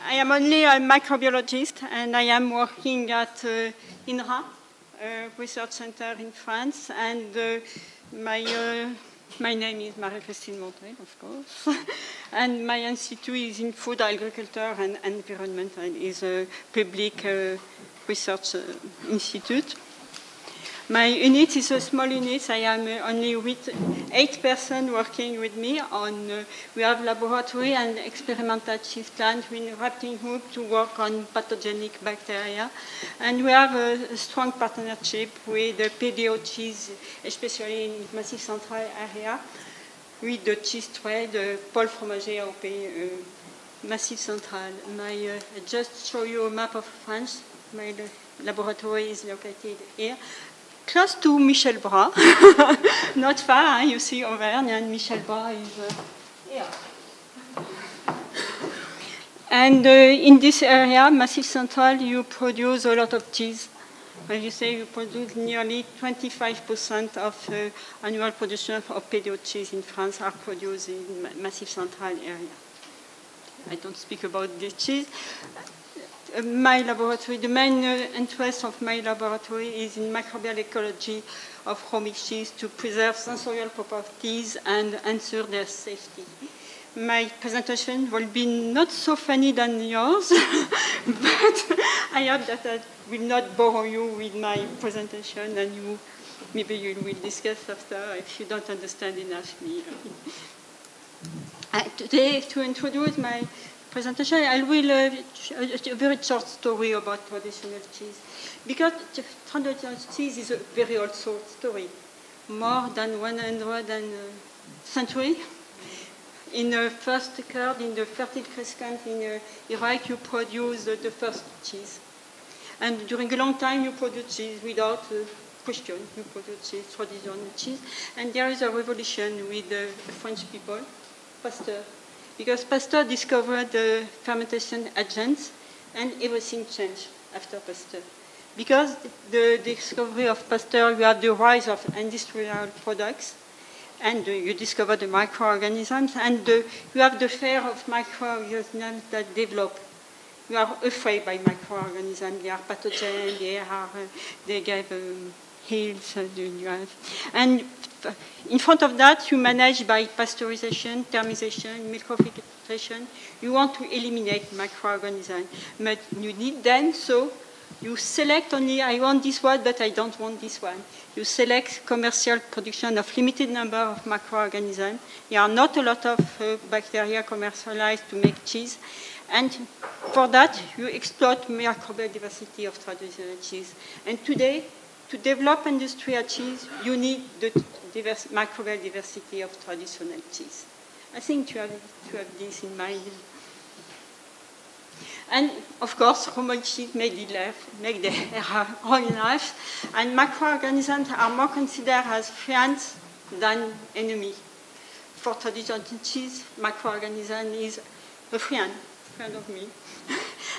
I am only a microbiologist, and I am working at INRA, research center in France, and my name is Marie-Christine Montel, of course, and my institute is in food, agriculture, and environment, and is a public research institute. My unit is a small unit. I am only with 8 persons working with me on, we have laboratory and experimental cheese plant with wrapping group to work on pathogenic bacteria. And we have a strong partnership with the PDO cheese, especially in Massif Central area, with the cheese trade, Paul Fromager AOP, Massif Central. I just show you a map of France. My laboratory is located here. Close to Michel Bras, not far, you see Auvergne, and Michel Bras is here. And in this area, Massif Central, you produce a lot of cheese. As you say, you produce nearly 25% of annual production of PDO cheese in France are produced in Massif Central area. I don't speak about the cheese. My laboratory, the main interest of my laboratory is in microbial ecology of raw milk cheese to preserve sensorial properties and ensure their safety. My presentation will be not so funny than yours, but I hope that I will not bore you with my presentation, and maybe you will discuss after if you don't understand enough me. Today, to introduce my presentation, I will a very short story about traditional cheese, because traditional cheese is a very old story, more than 100 centuries. In the first curd, in the Fertile Crescent in Iraq, you produce the first cheese, and during a long time you produce cheese without question. You produce cheese, traditional cheese, and there is a revolution with the French people, Pasteur. Because Pasteur discovered the fermentation agents, and everything changed after Pasteur. Because the discovery of Pasteur, you have the rise of industrial products, and you discover the microorganisms, and you have the fear of microorganisms that develop. You are afraid by microorganisms. They are pathogens, they give hills, and in front of that, you manage by pasteurization, thermization, microfiltration. You want to eliminate microorganisms, but you need them, so you select only, I want this one, but I don't want this one. You select commercial production of limited number of microorganisms. There are not a lot of bacteria commercialized to make cheese, and for that, you exploit microbial diversity of traditional cheese. And today, to develop industrial cheese, you need the microbial diversity of traditional cheese. I think you have this in mind. And of course, Roman cheese make their own lives, and microorganisms are more considered as friends than enemies. For traditional cheese, microorganism is a friend of me.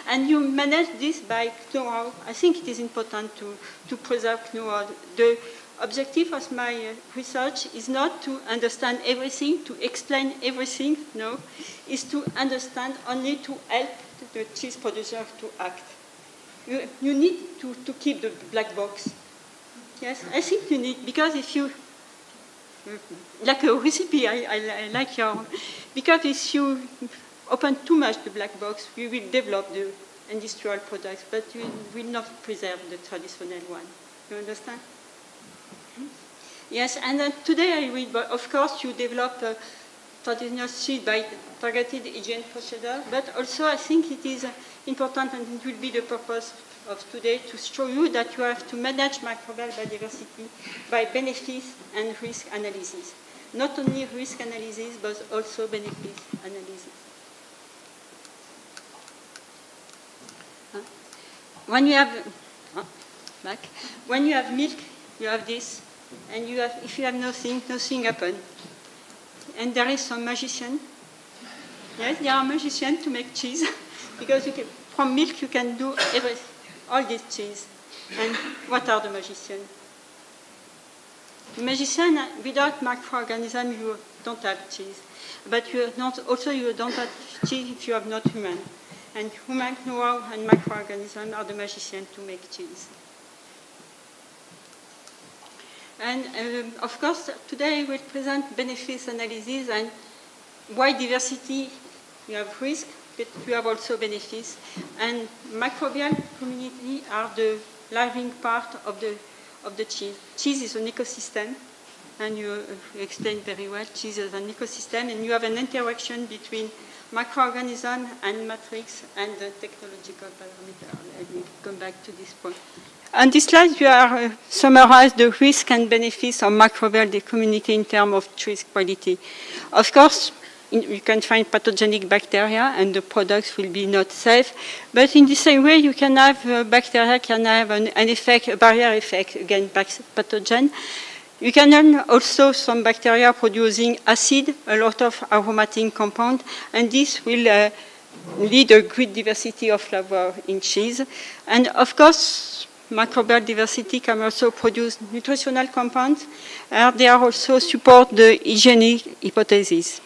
And you manage this by know-how. I think it is important to preserve know-how. The objective of my research is not to understand everything, to explain everything, no. It's to understand only to help the cheese producer to act. You need to keep the black box. Yes, I think you need, because if you, like a recipe, I like your, because if you open too much the black box, we will develop the industrial products, but we will not preserve the traditional one. You understand? Yes, and then today I will, of course, you develop traditional cheese by targeted hygiene procedure, but also I think it is important, and it will be the purpose of today, to show you that you have to manage microbial biodiversity by benefits and risk analysis. Not only risk analysis, but also benefit analysis. When you have when you have milk, you have this, and you have, if you have nothing happens. And there is some magician. Yes, there are magicians to make cheese, because from milk you can do all this cheese. And what are the magicians? The magician, without microorganisms, you don't have cheese. But you don't have cheese if you have not human. And human know-how and microorganisms are the magicians to make cheese. And of course, today I will present benefits analysis and why diversity, you have risk, but you have also benefits. And microbial community are the living part of the cheese. Cheese is an ecosystem, and you explained very well, cheese is an ecosystem, and you have an interaction between microorganism and matrix and the technological parameter. I will come back to this point. On this slide, you are summarize the risk and benefits of microbial community in terms of cheese quality. Of course, you can find pathogenic bacteria and the products will be not safe. But in the same way, you can have bacteria can have an effect, a barrier effect against pathogen. You can have also some bacteria producing acid, a lot of aromatic compound, and this will lead a great diversity of flavor in cheese. And of course, microbial diversity can also produce nutritional compounds. They are also support the hygienic hypothesis.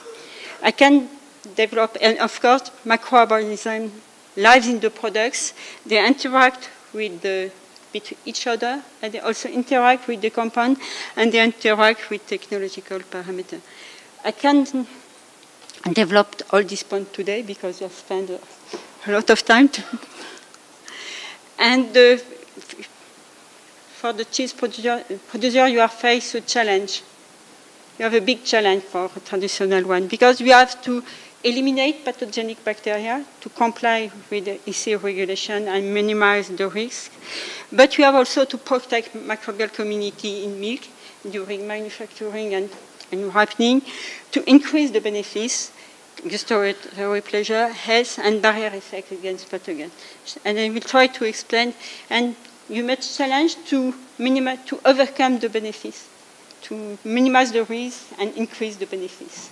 I can develop, and of course, microorganisms live in the products. They interact with each other, and they also interact with the compound, and they interact with technological parameters. I can develop all these points today because I spent a lot of time. And for the cheese producer, you are faced with a challenge. You have a big challenge for a traditional one because you have to eliminate pathogenic bacteria to comply with the EC regulation and minimize the risk. But you have also to protect microbial community in milk during manufacturing and ripening to increase the benefits, gustatory pleasure, health, and barrier effect against pathogens. And I will try to explain. And you must challenge to overcome the benefits, to minimize the risk and increase the benefits.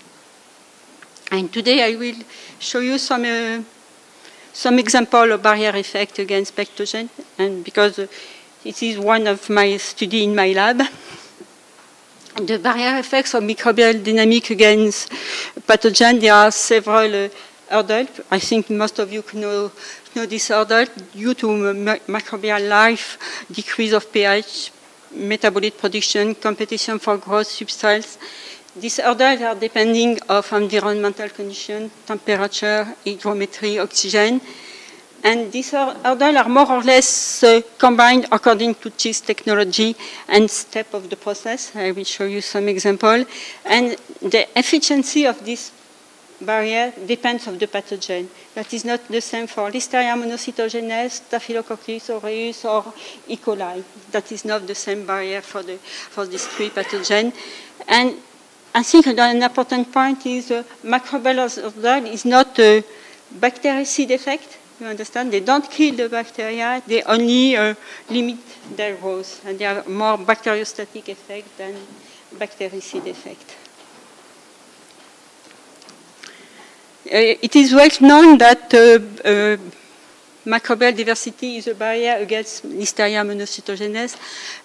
And today I will show you some example of barrier effect against pathogen, and because it is one of my study in my lab. The barrier effects of microbial dynamic against pathogen, there are several hurdles. I think most of you know this hurdle due to microbial life, decrease of pH, metabolic production, competition for growth substrates. These hurdles are depending on environmental conditions, temperature, hygrometry, oxygen. And these hurdles are more or less combined according to cheese technology and step of the process. I will show you some example. And the efficiency of this barrier depends on the pathogen. That is not the same for Listeria monocytogenes, Staphylococcus aureus, or E. coli. That is not the same barrier for these three pathogens. And I think an important point is microbial hurdle is not a bactericide effect. You understand? They don't kill the bacteria. They only limit their growth. And they have more bacteriostatic effect than bactericide effect. It is well known that microbial diversity is a barrier against Listeria monocytogenes.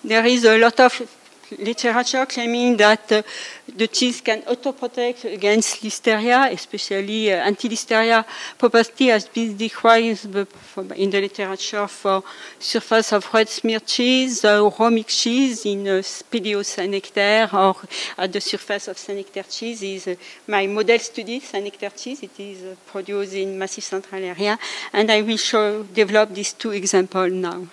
There is a lot of literature claiming that the cheese can auto-protect against Listeria, especially anti-Listeria property has been described in the literature for surface of red smear cheese, raw mixed cheese in Speleo Saint-Nectaire, or at the surface of Saint-Nectaire cheese is my model study, Saint-Nectaire cheese. It is produced in Massif Central area, and I will develop these two examples now.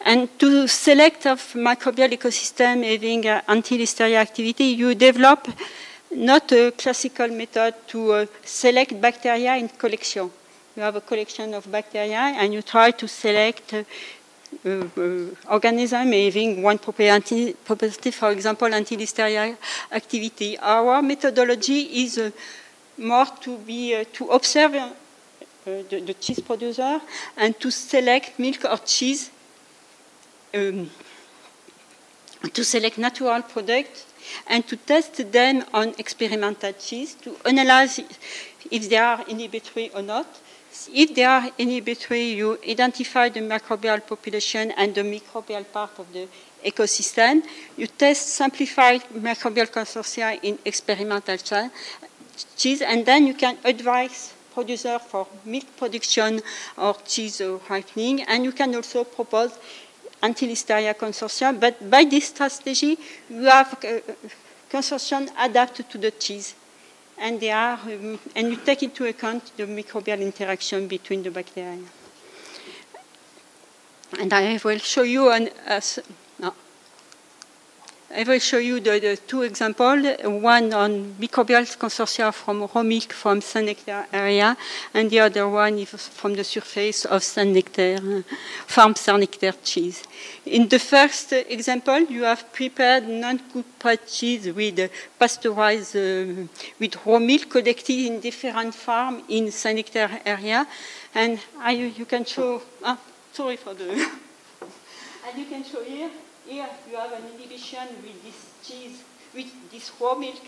And to select of microbial ecosystem having anti-Listeria activity, you develop not a classical method to select bacteria in collection. You have a collection of bacteria and you try to select organism having one property, for example, anti-Listeria activity. Our methodology is more to observe the cheese producer and to select milk or cheese to select natural products and to test them on experimental cheese to analyze if they are inhibitory or not. If they are inhibitory, you identify the microbial population and the microbial part of the ecosystem. You test simplified microbial consortia in experimental cheese, and then you can advise producer for milk production or cheese ripening, and you can also propose anti-listeria consortia. But by this strategy, you have consortium adapted to the cheese, and they are, and you take into account the microbial interaction between the bacteria. And I will show you the two examples, one on microbial consortia from raw milk from Saint-Nectaire area, and the other one is from the surface of Saint-Nectaire, farm Saint-Nectaire cheese. In the first example, you have prepared non-cooked cheese with pasteurized, with raw milk collected in different farms in Saint-Nectaire area, and you can show, sorry for the, and you can show here, here you have an inhibition with this cheese, with this raw milk,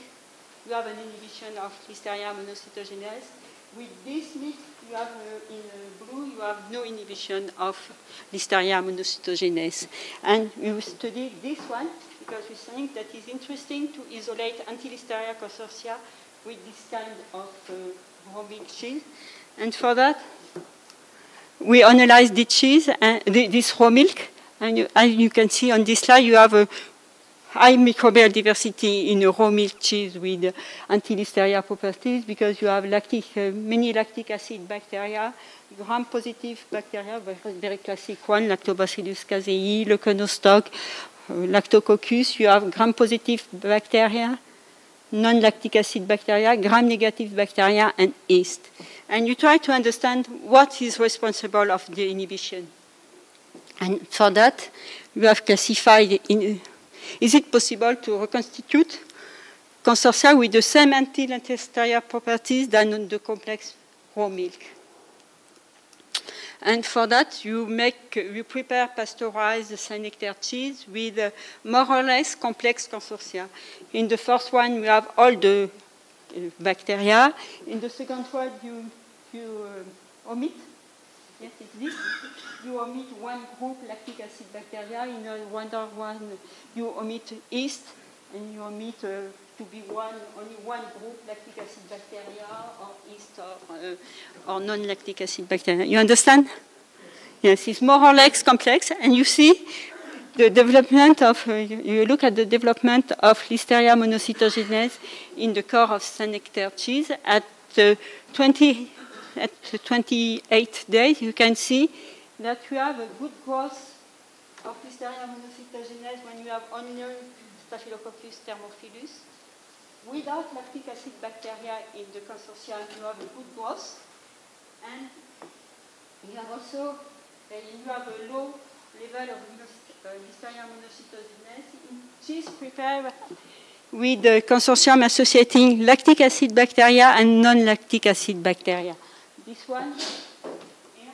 you have an inhibition of Listeria monocytogenes. With this milk, you have in blue, you have no inhibition of Listeria monocytogenes. And we will study this one because we think that it's interesting to isolate anti-Listeria consortia with this kind of raw milk cheese. And for that, we analyze the cheese and this raw milk. And as you can see on this slide, you have a high microbial diversity in a raw milk cheese with anti-Listeria properties because you have many lactic acid bacteria, gram-positive bacteria, very classic one, Lactobacillus casei, Leuconostoc, Lactococcus. You have gram-positive bacteria, non-lactic acid bacteria, gram-negative bacteria, and yeast. And you try to understand what is responsible of the inhibition. And for that, you have classified is it possible to reconstitute consortia with the same anti-Listeria properties than on the complex raw milk? And for that, you prepare pasteurized Saint-Nectaire cheese with more or less complex consortia. In the first one, we have all the bacteria. In the second one, you omit. Yes, it's this. You omit one group lactic acid bacteria. In another one, you omit yeast, and you omit to be only one group lactic acid bacteria or yeast or non-lactic acid bacteria. You understand? Yes, it's more or less complex, and you see the development of. You look at the development of Listeria monocytogenes in the core of Saint-Nectaire cheese at 28 days, you can see that you have a good growth of Listeria monocytogenes when you have only Staphylococcus thermophilus. Without lactic acid bacteria in the consortium, you have a good growth. And you have also you have a low level of Listeria monocytogenes in cheese prepared with the consortium associating lactic acid bacteria and non-lactic acid bacteria. This one here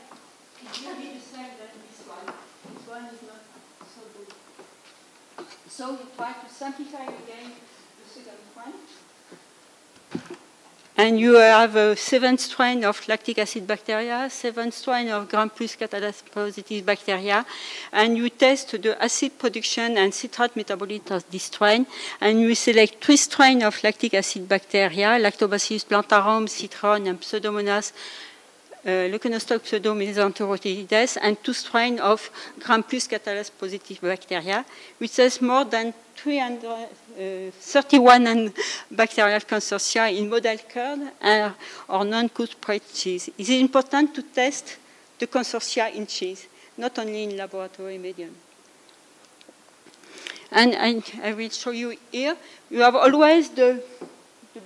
is really the same as this one. This one is not so good. So you try to simplify again the second one. And you have a 7th strain of lactic acid bacteria, 7th strain of Gram-plus catalase positive bacteria, and you test the acid production and citrate metabolism of this strain, and you select 3 strains of lactic acid bacteria, Lactobacillus plantarum, Citron, and Pseudomonas, Leuconostoc pseudomesenterotides, and 2 strains of Gram-plus catalase positive bacteria, which has more than 31 bacterial consortia in model curd or non-cooked spread cheese. It is important to test the consortia in cheese, not only in laboratory medium. And I will show you here. You have always the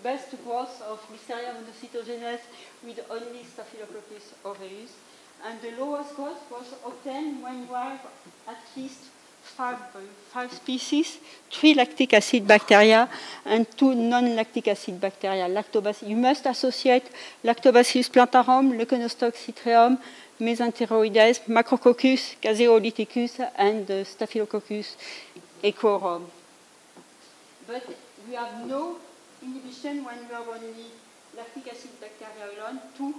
best growth of Listeria monocytogenes with only Staphylococcus aureus, and the lowest growth was obtained when you have at least 5 species, 3 lactic acid bacteria and 2 non-lactic acid bacteria. You must associate Lactobacillus plantarum, Leuconostoc citreum, Mesenteroides, Macrococcus, Caseolithicus, and Staphylococcus ecorum. But we have no inhibition when you have only lactic acid bacteria alone. 2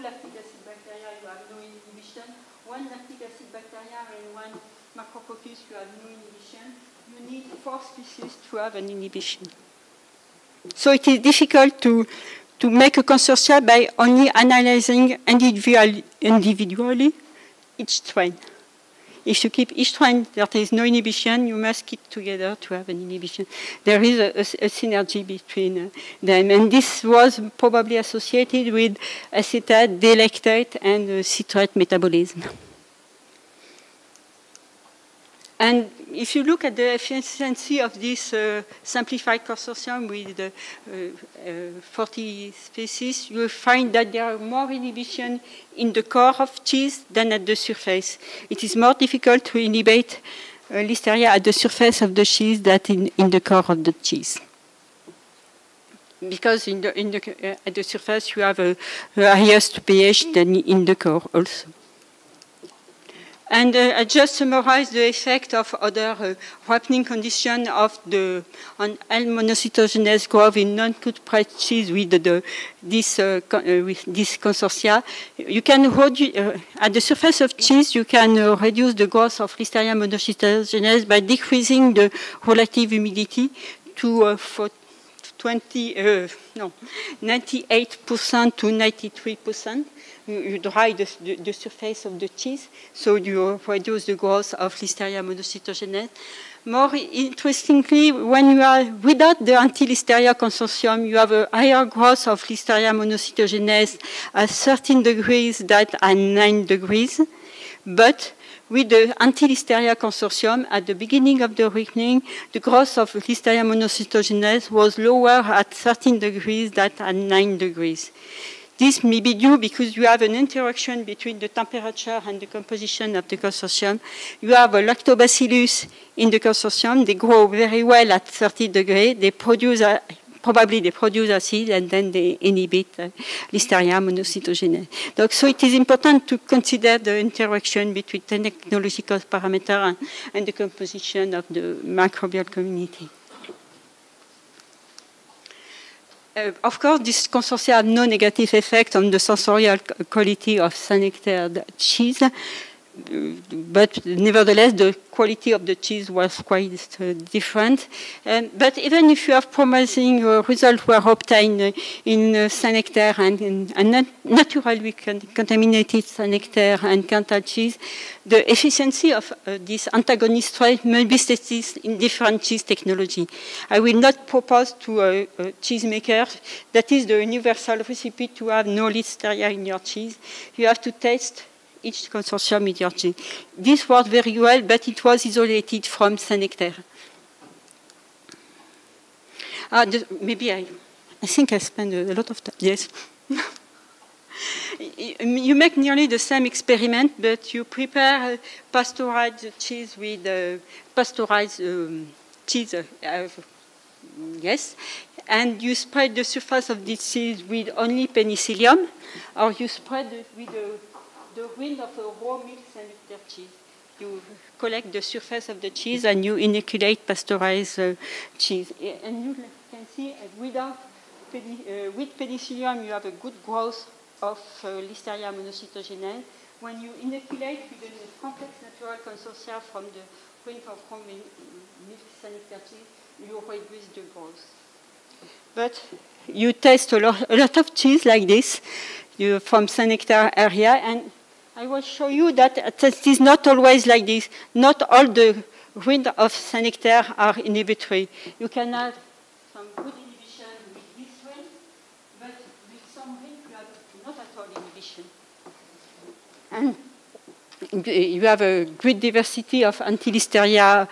lactic acid bacteria, you have no inhibition. 1 lactic acid bacteria and 1 Macrococcus, you have no inhibition. You need 4 species to have an inhibition. So it is difficult to make a consortia by only analyzing individually each strain. If you keep each strain, there is no inhibition, you must keep together to have an inhibition. There is a synergy between them, and this was probably associated with acetate, D-lactate, and citrate metabolism. And if you look at the efficiency of this simplified consortium with 40 species, you will find that there are more inhibition in the core of cheese than at the surface. It is more difficult to inhibit Listeria at the surface of the cheese than in the core of the cheese. Because at the surface you have a highest pH than in the core also. And I just summarized the effect of other ripening conditions on L-monocytogenes growth in non-cut-pressed cheese with this consortia. You can at the surface of cheese, you can reduce the growth of Listeria monocytogenes by decreasing the relative humidity to 98% to 93%. You dry the surface of the cheese, so you reduce the growth of Listeria monocytogenes. More interestingly, when you are without the anti-Listeria consortium, you have a higher growth of Listeria monocytogenes at 13 degrees than at 9 degrees. But with the anti-Listeria consortium, at the beginning of the ripening, the growth of Listeria monocytogenes was lower at 13 degrees than at 9 degrees. This may be due because you have an interaction between the temperature and the composition of the consortium. You have a lactobacillus in the consortium. They grow very well at 30 degrees. They produce, probably they produce acid, and then they inhibit Listeria monocytogenes. So it is important to consider the interaction between technological parameters and the composition of the microbial community. Of course, this consortia have no negative effect on the sensorial quality of Saint-Nectaire cheese, but nevertheless, the quality of the cheese was quite different. But even if you have promising results were obtained in Saint-Nectaire and naturally contaminated Saint-Nectaire and Cantal cheese, the efficiency of this antagonist trait may be tested in different cheese technology. I will not propose to a cheesemaker that is the universal recipe to have no Listeria in your cheese. You have to taste each consortium with your cheese. This worked very well, but it was isolated from Saint-Nectaire. Maybe I think I spent a lot of time. Yes. You make nearly the same experiment, but you prepare pasteurized cheese with pasteurized cheese. Yes. And you spread the surface of this cheese with only penicillium, or you spread it with the rind of a raw milk Saint-Nectaire cheese. You collect the surface of the cheese and you inoculate pasteurized cheese. And you can see with penicillium you have a good growth of Listeria monocytogenes. When you inoculate with a complex natural consortia from the rind of raw milk Saint-Nectaire cheese, you reduce the growth. But you taste a lot of cheese like this from Saint-Nectaire area, and I will show you that it is not always like this. Not all the rind of Saint-Nectaire are inhibitory. You can have some good inhibition with this rind, but with some rind you have not at all inhibition. And you have a great diversity of anti-Listeria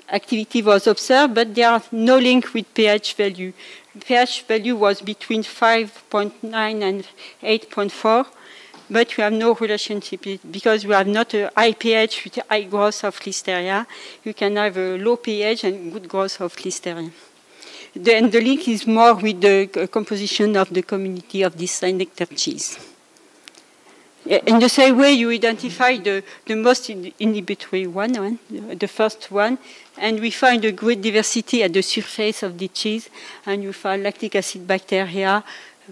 activity was observed, but there are no link with pH value. pH value was between 5.9 and 8.4. But you have no relationship because you have not a high pH with high growth of Listeria. You can have a low pH and good growth of Listeria. Then the link is more with the composition of the community of this Saint-Nectaire cheese. In the same way, you identify the most inhibitory one, the first one, and we find a great diversity at the surface of the cheese, and you find lactic acid bacteria,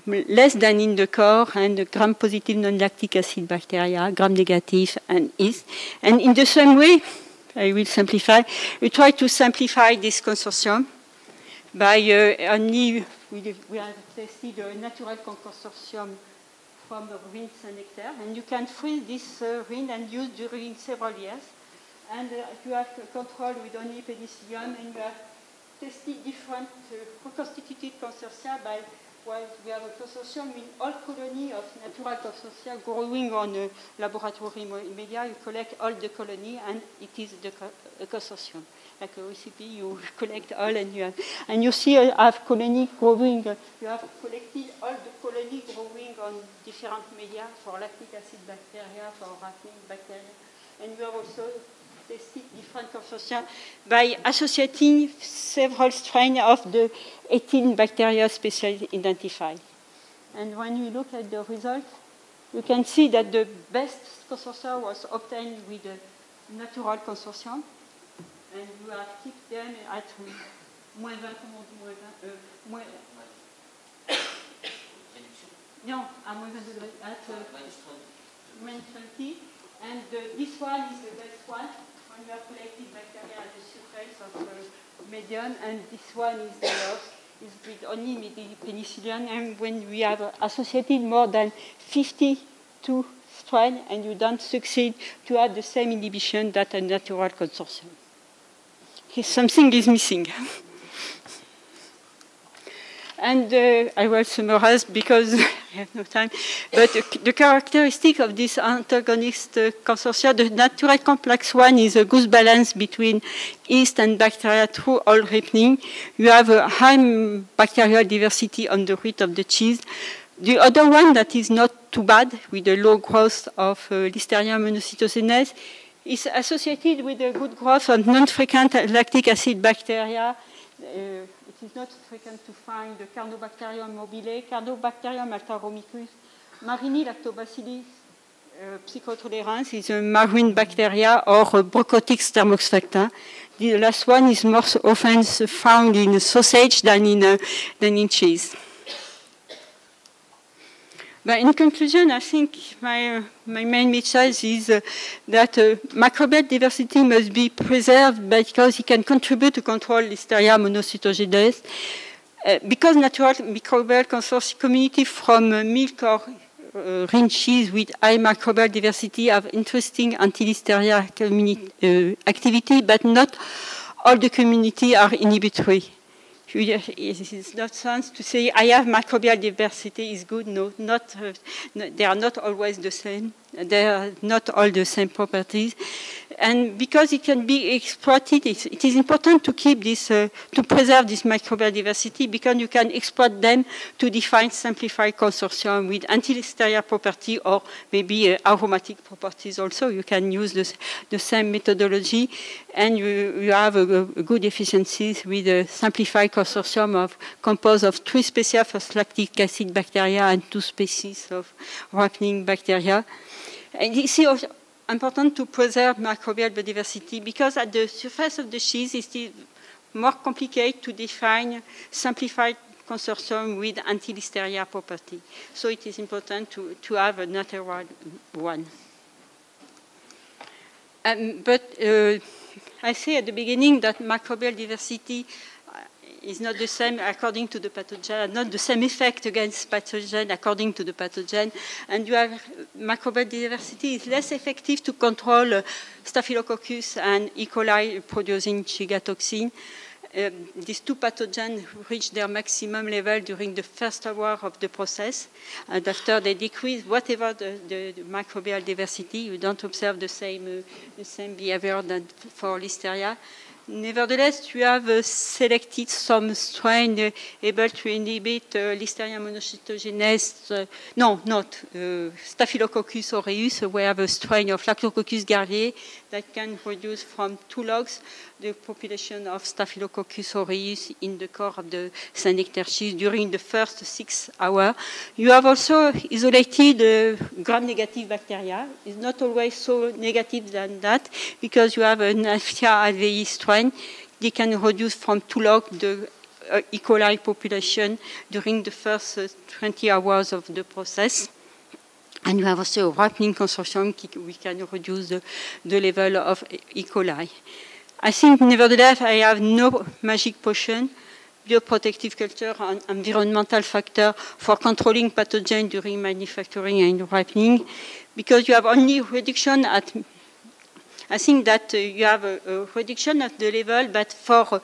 less than in the core, and gram-positive non-lactic acid bacteria, gram-negative, and yeast. And in the same way, I will simplify, we try to simplify this consortium. by only, we have tested a natural consortium from rinse and nectar, and you can freeze this rinse and use during several years. And you have control with only penicillium, and you have tested different reconstituted consortia by, well, we have a consortium in all colony of natural consortia growing on a laboratory media. You collect all the colony, and it is the consortium. Like a recipe, you collect all, and you see have colony growing. You have collected all the colony growing on different media for lactic acid bacteria, for rafting bacteria, and you have also tested different consortia by associating several strains of the 18 bacteria specially identified. And when you look at the result, you can see that the best consortia was obtained with the natural consortium. And you have kept them at moins 20, comment on dit, moins 20, non, à moins 20 degrés, at minus 20. And this one is the best one when you have collected bacteria at the surface of medium, and this one is the worst, is with only penicillium. And when we have associated more than 52 strains, and you don't succeed to have the same inhibition that a natural consortium. Something is missing. And I will summarize because I have no time. But the characteristic of this antagonist consortia, the natural complex one is a good balance between yeast and bacteria through all ripening. You have a high bacterial diversity on the root of the cheese. The other one that is not too bad, with the low growth of Listeria monocytogenes, is associated with a good growth of non-frequent lactic acid bacteria. It is not frequent to find the Carnobacterium mobile, Carnobacterium altaromicus, Marini lactobacillus psychotolerans is a marine bacteria, or Brocotics thermoxfacta. The last one is more often found in sausage than in cheese. But in conclusion, I think my main message is that microbial diversity must be preserved because it can contribute to control Listeria monocytogenes. Because natural microbial consortium community from milk or rinse cheese with high microbial diversity have interesting anti-Listeria activity, but not all the community are inhibitory. It's not sense to say I have microbial diversity is good. No, they are not always the same. They are not all the same properties. And because it can be exploited, it is important to keep this, to preserve this microbial diversity, because you can exploit them to define simplified consortium with anti-Listeria property or maybe aromatic properties also. You can use the same methodology, and you have a good efficiencies with a simplified consortium of composed of 3 species of lactic acid bacteria and 2 species of ripening bacteria. And it's also important to preserve microbial biodiversity, because at the surface of the cheese it is more complicated to define simplified consortium with anti-Listeria property. So it is important to have a natural one. But I say at the beginning that microbial diversity is not the same according to the pathogen, not the same effect against pathogen according to the pathogen. And you have microbial diversity is less effective to control Staphylococcus and E. coli producing Shiga toxin. These 2 pathogens reach their maximum level during the first hour of the process, and after they decrease whatever the microbial diversity, you don't observe the same behavior than for Listeria. Nevertheless, you have selected some strain able to inhibit Listeria monocytogenes. No, not Staphylococcus aureus. We have a strain of Lactococcus garnier that can reduce from 2 logs the population of Staphylococcus aureus in the core of the Saint-Nectaire cheese during the first 6 hours. You have also isolated gram-negative bacteria. It's not always so negative than that, because you have an Aphthia alvei strain. They can reduce from 2 logs the E. coli population during the first 20 hours of the process. And you have also a ripening consortium, we can reduce the level of E. coli. I think, nevertheless, I have no magic potion, bioprotective culture and environmental factor for controlling pathogen during manufacturing and ripening, because you have only reduction at, I think that you have a reduction at the level, but for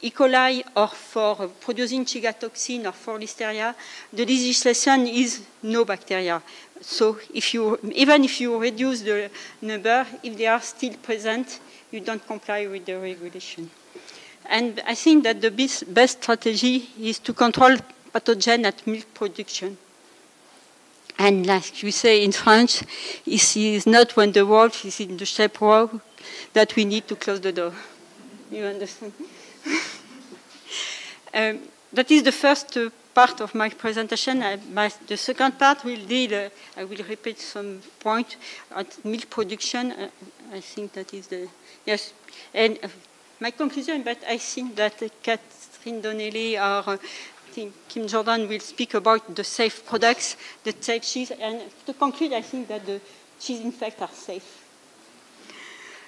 E. coli or for producing Shiga toxin or for Listeria, the legislation is no bacteria. So even if you reduce the number, if they are still present, you don't comply with the regulation. And I think that the best strategy is to control pathogen at milk production. And like you say in French, it is not when the wolf is in the sheep row that we need to close the door. You understand? That is the first part of my presentation. The second part will deal, I will repeat some points at milk production. I think that is the, yes. And my conclusion, but I think that Catherine Donnelly or Kim Jordan will speak about the safe products, the safe cheese. And to conclude, I think that the cheese, in fact, are safe.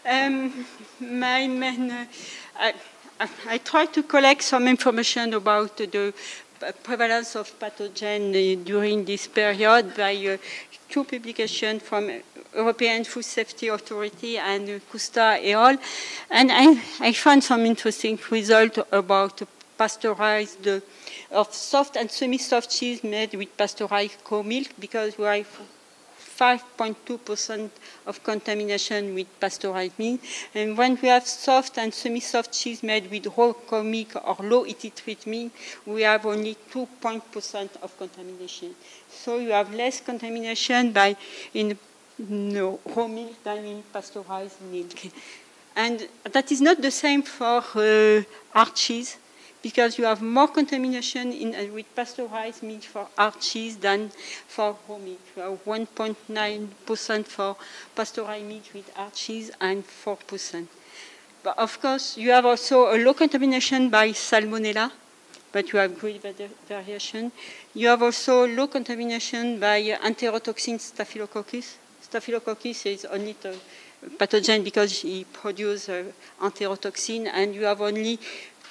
My main, I tried to collect some information about the prevalence of pathogen during this period by two publications from European Food Safety Authority and Custa et al. And I found some interesting results about pasteurized, of soft and semi-soft cheese made with pasteurized cow milk, because we have 5.2% of contamination with pasteurized milk. And when we have soft and semi-soft cheese made with raw cow milk or low ET treatment, we have only 2% of contamination. So you have less contamination in raw milk than in pasteurized milk. And that is not the same for hard cheese, because you have more contamination with pasteurized milk for hard cheese than for raw milk. You have 1.9% for pasteurized milk with hard cheese and 4%. But of course, you have also a low contamination by salmonella, but you have great variation. You have also low contamination by enterotoxin staphylococcus. Staphylococcus is only the pathogen because it produces enterotoxin, and you have only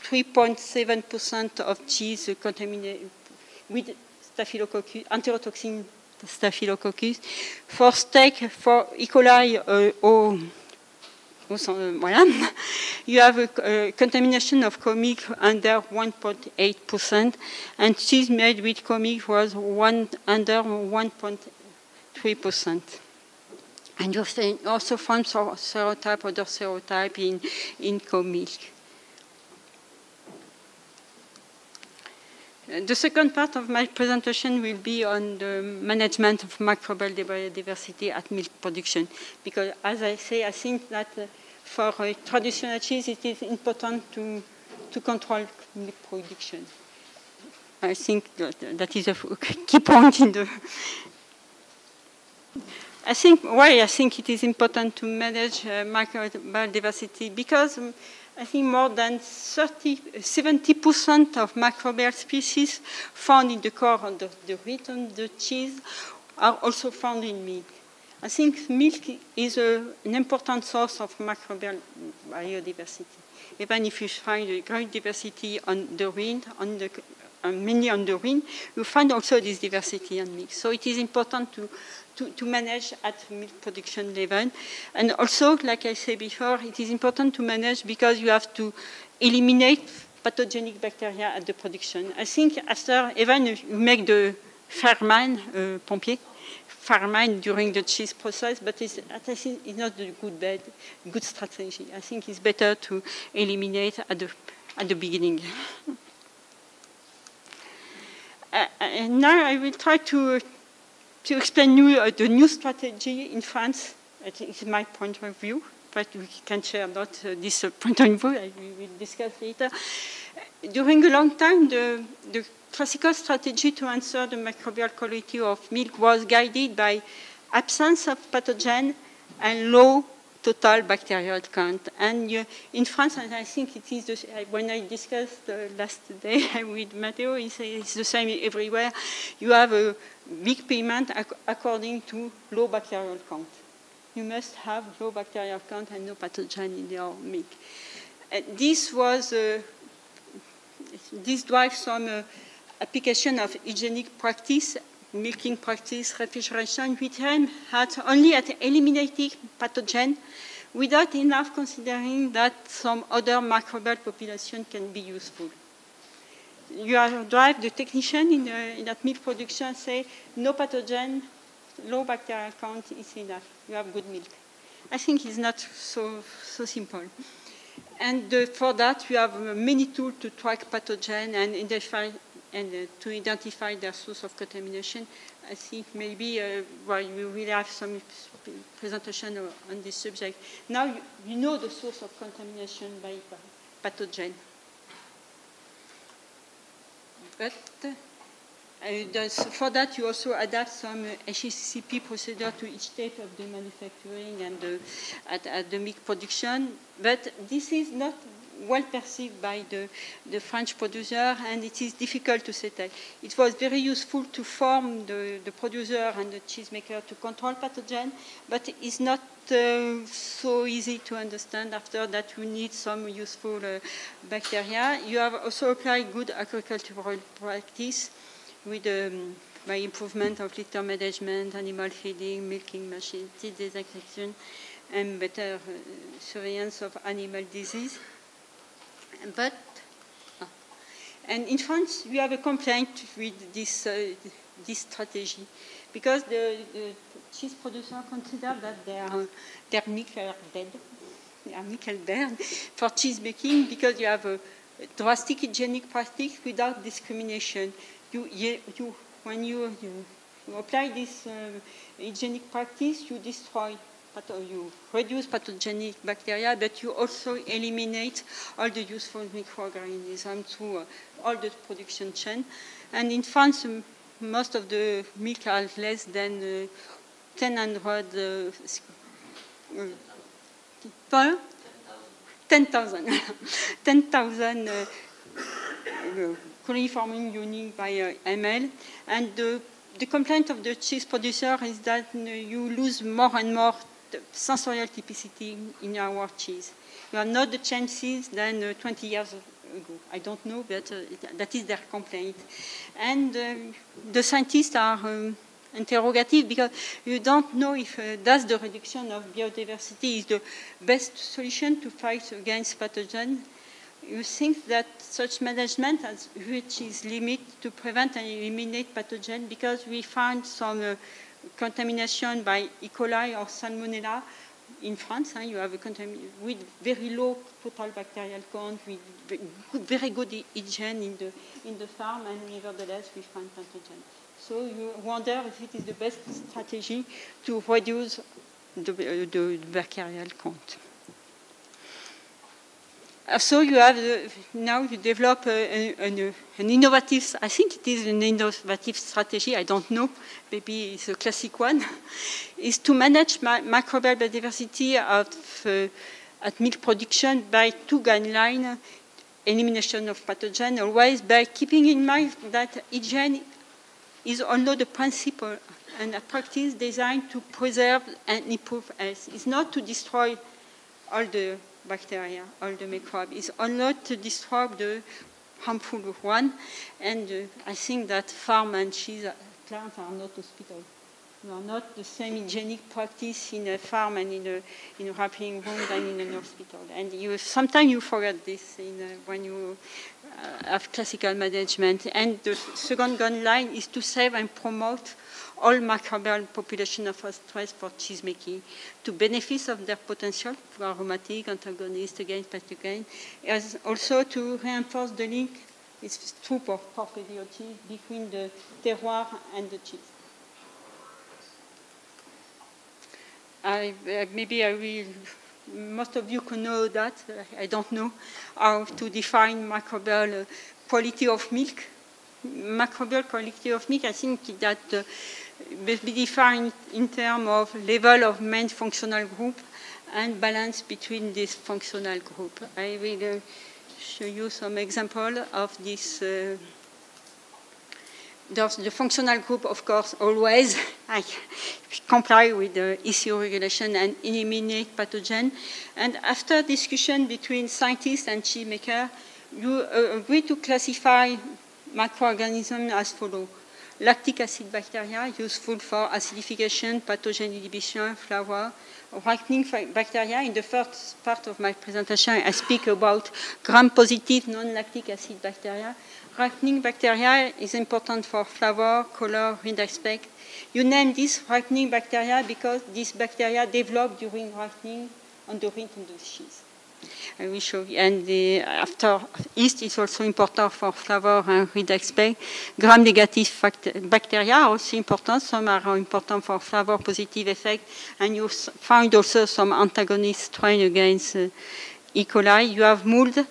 3.7% of cheese contaminated with staphylococcus, enterotoxin staphylococcus. For steak, for E. coli, you have a contamination of cow milk under 1.8%, and cheese made with cow milk was under 1.3%. And you also found serotype, other serotype in cow milk. The second part of my presentation will be on the management of microbial biodiversity at milk production, because as I say, I think that for traditional cheese it is important to control milk production. I think that is a key point in the... I think it is important to manage microbial diversity, because I think more than 70% of microbial species found in the core of the return the cheese are also found in milk. I think milk is an important source of microbial biodiversity. Even if you find a great diversity on the rind, mainly on the rind, you find also this diversity on milk. So it is important to manage at milk production level. And also, like I said before, it is important to manage because you have to eliminate pathogenic bacteria at the production. I think after, even if you make the farmine, pompier, farmine during the cheese process, but I think it's not a good strategy. I think it's better to eliminate at the beginning. And now I will try to explain the new strategy in France. I think it's my point of view, but we can share not this point of view. We will discuss later. During a long time, the classical strategy to answer the microbial quality of milk was guided by absence of pathogen and low total bacterial count. And in France, and I think it is when I discussed last day with Matteo, he said it's the same everywhere. You have a big payment according to low bacterial count. You must have low bacterial count and no pathogen in your milk. This was this drives some application of hygienic practice, milking practice, refrigeration, which aim only at eliminating pathogen without enough considering that some other microbial population can be useful. You drive the technician in that milk production say no pathogen, low bacterial count is enough. You have good milk. I think it's not so simple. And for that, you have many tools to track pathogen and to identify their source of contamination. I think maybe we will have some presentation on this subject. Now you know the source of contamination by pathogen. But for that, you also adapt some HACCP procedure to each state of the manufacturing and at the milk production. But this is not well perceived by the French producer, and it is difficult to settle. It was very useful to form the producer and the cheesemaker to control pathogen, but it's not so easy to understand. After that, you need some useful bacteria. You have also applied good agricultural practice with by improvement of litter management, animal feeding, milking machine, teeth disinfection, and better surveillance of animal disease. And in France, we have a complaint with this strategy because the cheese producers consider that their milk are dead. They are nickel dead for cheese making because you have a drastic hygienic practice without discrimination. When you apply this hygienic practice, you destroy. You reduce pathogenic bacteria, but you also eliminate all the useful microorganisms through all the production chain. And in France, most of the milk are less than 10,000 coliform units by ml. And the complaint of the cheese producer is that you lose more and more sensorial typicity in our cheese. You have not the chances than 20 years ago. I don't know, but that is their complaint. And the scientists are interrogative because you don't know if that's the reduction of biodiversity is the best solution to fight against pathogen. You think that such management has reached its limit to prevent and eliminate pathogen because we find some contamination by E. coli or Salmonella in France. You have a with very low total bacterial count, with very good hygiene in the farm, and nevertheless we find pathogen. So you wonder if it is the best strategy to reduce the bacterial count. So you have now you develop an innovative. I think it is an innovative strategy. I don't know. Maybe it's a classic one. Is to manage microbial biodiversity at milk production by two guidelines: elimination of pathogen, always by keeping in mind that hygiene is also the principle and a practice designed to preserve and improve health. It's not to destroy all the bacteria, all the microbes. It's not to destroy the harmful one. And I think that farm and cheese plants are not hospitals. You are not the same hygienic practice in a farm and in a wrapping room than in an hospital. And sometimes you forget this when you have classical management. And the second guideline is to save and promote all microbial population of stress for cheese making to benefit of their potential for aromatic, antagonist against pathogen, as also to reinforce the link, it's true for portfolio cheese, between the terroir and the cheese. Maybe I will, most of you can know that, I don't know how to define microbial quality of milk. Microbial quality of milk, I think that will be defined in terms of level of main functional group and balance between this functional group. I will show you some example of this. The functional group, of course, always comply with the ECO regulation and eliminate pathogen. And after discussion between scientists and cheese makers, you agree to classify microorganisms as follows. Lactic acid bacteria, useful for acidification, pathogen inhibition, flower. Ripening bacteria, in the first part of my presentation, I speak about gram-positive non-lactic acid bacteria. Ripening bacteria is important for flavor, color, read aspect. You name this ripening bacteria because these bacteria develop during ripening on the rind and the cheese. I will show you. And after yeast is also important for flavor and read aspect. Gram-negative bacteria are also important. Some are important for flavor positive effect. And you find also some antagonist strain against E. coli. You have mold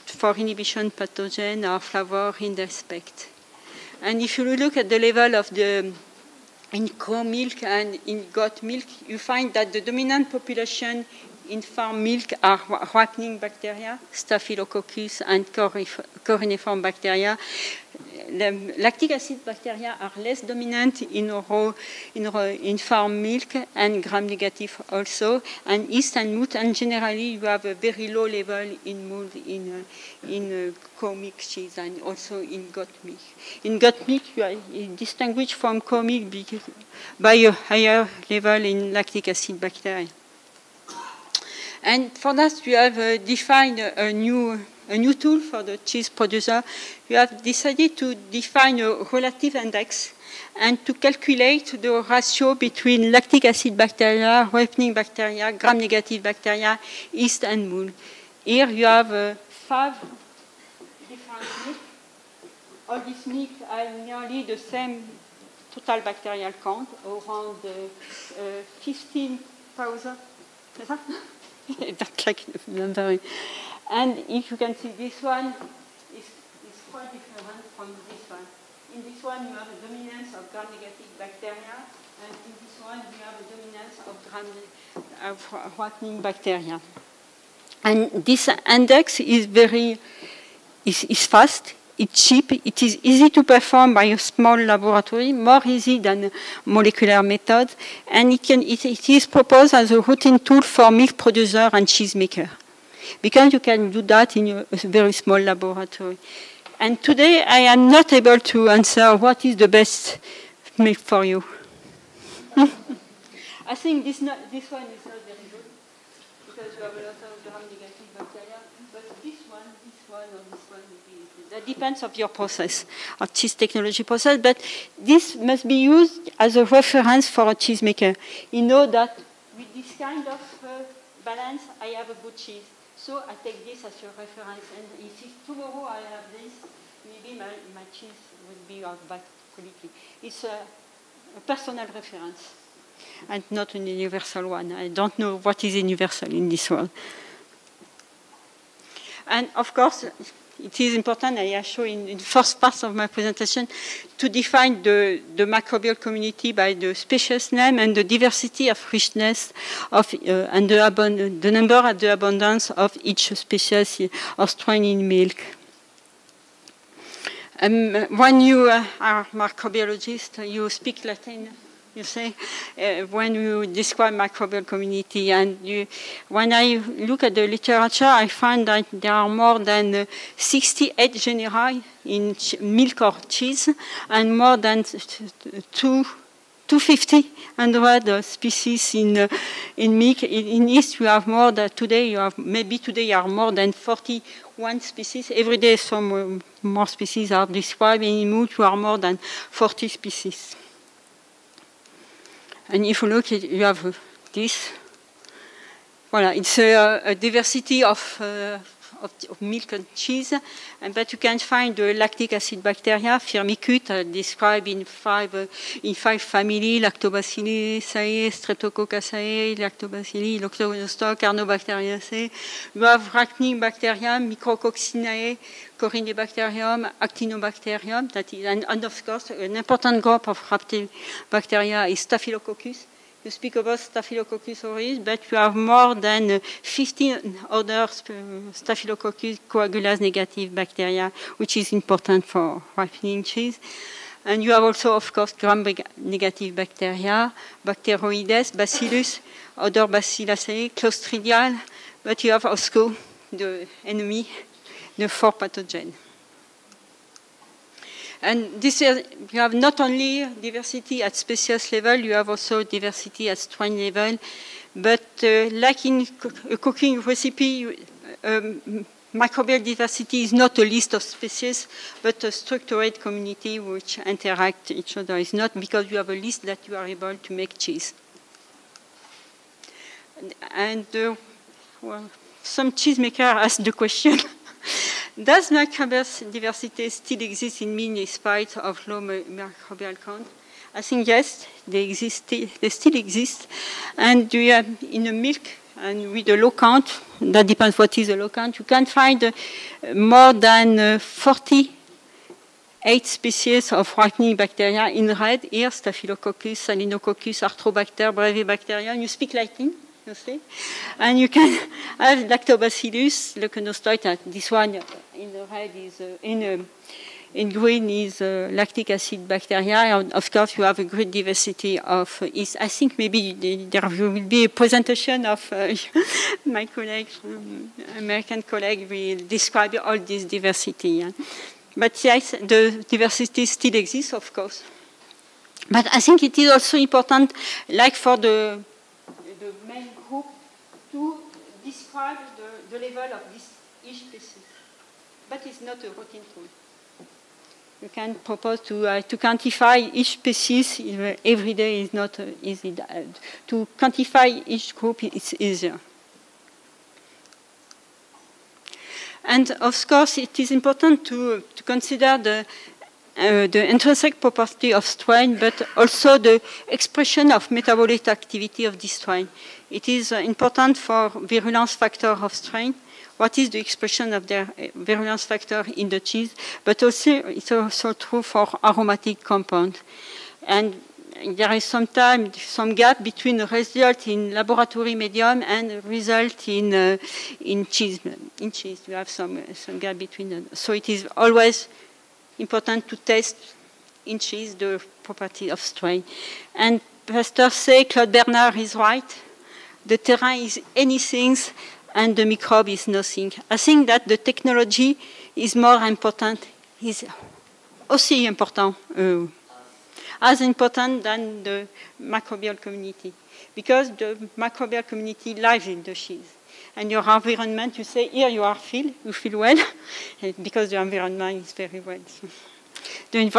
for inhibition pathogen or flavor read aspect. And if you look at the level of the in cow milk and in goat milk, you find that the dominant population in farm milk are ripening bacteria, Staphylococcus and coroniform bacteria. The lactic acid bacteria are less dominant in farm milk and gram-negative also, and yeast and mold, and generally you have a very low level in mold in cow milk cheese and also in goat milk. In goat milk, you are distinguished from cow milk by a higher level in lactic acid bacteria. And for that, you have defined a new tool for the cheese producer. You have decided to define a relative index and to calculate the ratio between lactic acid bacteria, ripening bacteria, gram-negative bacteria, yeast, and mold. Here you have 5 different milk. All these milk are nearly the same total bacterial count, around 15,000. I don't like numbering. And if you can see, this one is quite different from this one. In this one, you have a dominance of gram-negative bacteria, and in this one, you have a dominance of ripening bacteria. And this index is is fast. It's cheap. It is easy to perform by a small laboratory, more easy than molecular methods, and it is proposed as a routine tool for milk producer and cheese maker, because you can do that in a very small laboratory. And today I am not able to answer what is the best milk for you. I think this one is not very good because you have a lot of gram-negative bacteria, but this one, or this one will be good. That depends on your process, or cheese technology process, but this must be used as a reference for a cheese maker. You know that with this kind of balance, I have a good cheese. So I take this as a reference, and if tomorrow I have this, maybe my cheese will be of bad quality. It's a personal reference, and not an universal one. I don't know what is universal in this world. And of course, it is important, I show in the first part of my presentation, to define the microbial community by the species name and the diversity of richness of, and the number and the abundance of each species or strain in milk. When you are microbiologist, you speak Latin, you say, when you describe microbial community. And when I look at the literature, I find that there are more than 68 genera in milk or cheese, and more than 250 species in milk. In yeast, you have more than today. You have more than 41 species. Every day, some more species are described. In milk, you are more than 40 species. And if you look, you have this. Voilà, it's a diversity of milk and cheese, but you can find the lactic acid bacteria, Firmicutes, described in five families: Lactobacilliaceae, Streptococcaceae, Lactobacilli, Lactobacillus, Carnobacteriaceae. You have ripening bacteria, Micrococcinae, Corynebacterium, Actinobacterium, that is, and of course, an important group of ripening bacteria is Staphylococcus. You speak about Staphylococcus aureus, but you have more than 15 other Staphylococcus coagulase negative bacteria, which is important for ripening cheese. And you have also, of course, gram-negative bacteria, Bacteroides, Bacillus, other Bacilliaceae, Clostridial, but you have also the enemy, the 4 pathogens. And this is, you have not only diversity at species level, you have also diversity at strain level. But like in a cooking recipe, microbial diversity is not a list of species, but a structured community which interact each other. It's not because you have a list that you are able to make cheese. And well, some cheesemakers ask the question, does microbial diversity still exist in meat in spite of low microbial count? I think yes, they still exist. And you have in the milk, and with a low count, that depends what is a low count, you can find more than 48 species of ripening bacteria in red. Here, Staphylococcus, Salinococcus, Arthrobacter, Brevibacterium. You speak Latin, you see? And you can have Lactobacillus, Leuconostoid. This one in the red is in green is lactic acid bacteria. And of course, you have a great diversity of yeast. I think maybe there will be a presentation of my colleague, American colleague, will describe all this diversity. Yeah. But yes, the diversity still exists, of course. But I think it is also important, like for the main group, to describe the level of this each species. But it's not a routine tool. You can propose to quantify each species every day is not easy. To quantify each group is easier. And of course, it is important to consider the intrinsic property of strain, but also the expression of metabolic activity of this strain. It is important for virulence factor of strain. What is the expression of their virulence factor in the cheese, but also it's also true for aromatic compound. And there is sometimes some gap between the result in laboratory medium and result in cheese. In cheese, you have some gap between them. So it is always important to test in cheese the property of strain. And Pasteur say, Claude Bernard is right. The terrain is anything, and the microbe is nothing. I think that the technology is more important, is aussi important, as important than the microbial community, because the microbial community lives in the cheese. And your environment, you say, here you feel well, because the environment is very well.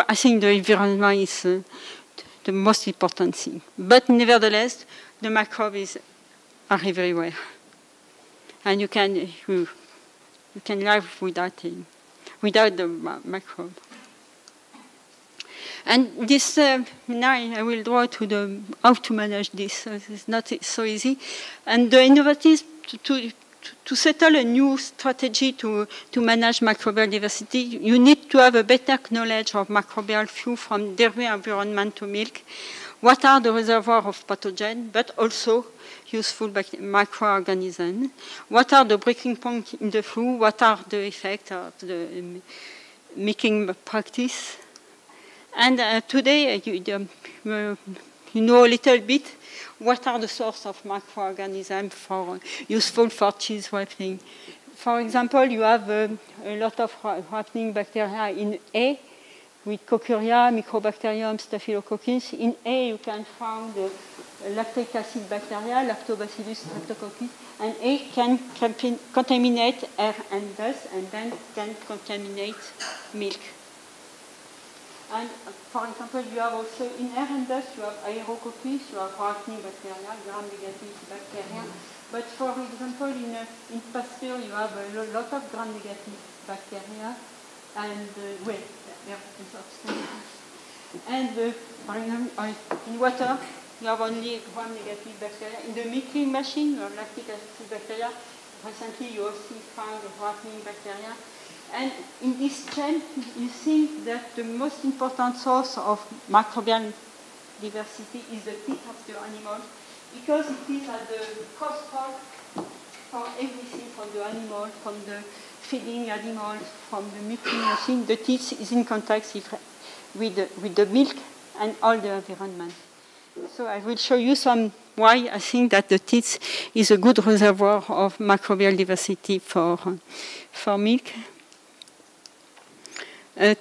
I think the environment is the most important thing. But nevertheless, the microbes are everywhere. And you can live without the microbe. And this now I will draw to how to manage this. It's not so easy. And the innovators to settle a new strategy to manage microbial diversity, you need to have a better knowledge of microbial flow from dairy environment to milk. What are the reservoirs of pathogens, but also useful microorganisms? What are the breaking points in the flow? What are the effects of the making practice? And today, you know a little bit what are the sources of microorganisms useful for cheese ripening. For example, you have a lot of ripening bacteria in A, with Cochuria, Microbacterium, Staphylococcus. In A, you can find lactic acid bacteria, Lactobacillus streptococcus, and A can contaminate air and dust, and then can contaminate milk. And for example, you have also in air and dust, you have Aerococcus, you have ripening bacteria, gram-negative bacteria. But for example, in Pasteur, you have a lot of gram-negative bacteria, and and for example, in water, you have only gram-negative bacteria. In the milking machine, you have lactic acid bacteria. Recently, you also find ripening bacteria. And in this chain, you think that the most important source of microbial diversity is the teeth of the animal, because it is at the crossroad for everything from the animal, from the feeding animals, from the milking machine. The teeth is in contact with the milk and all the environment. So I will show you why I think that the teeth is a good reservoir of microbial diversity for milk.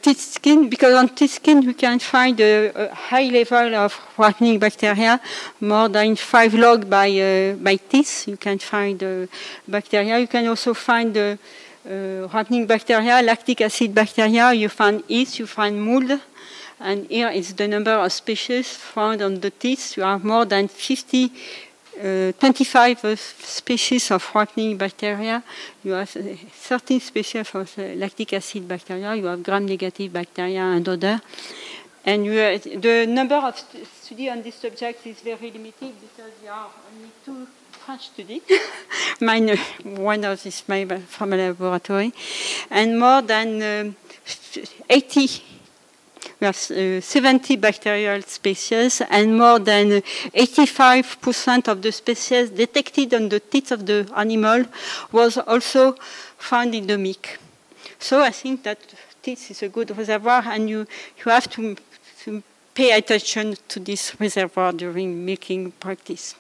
teeth skin, because on teeth skin we can find a high level of ripening bacteria, more than 5 log by teeth. You can find bacteria. You can also find ripening bacteria, lactic acid bacteria. You find yeast, you find mold. And here is the number of species found on the teeth. You have more than 25 species of ripening bacteria. You have 13 species of lactic acid bacteria. You have gram-negative bacteria and other. And the number of studies on this subject is very limited because there are only 2 French studies. Mine, one of this from a laboratory. And more than 80. We have 70 bacterial species, and more than 85% of the species detected on the teeth of the animal was also found in the milk. So I think that teeth is a good reservoir, and you have to pay attention to this reservoir during milking practice.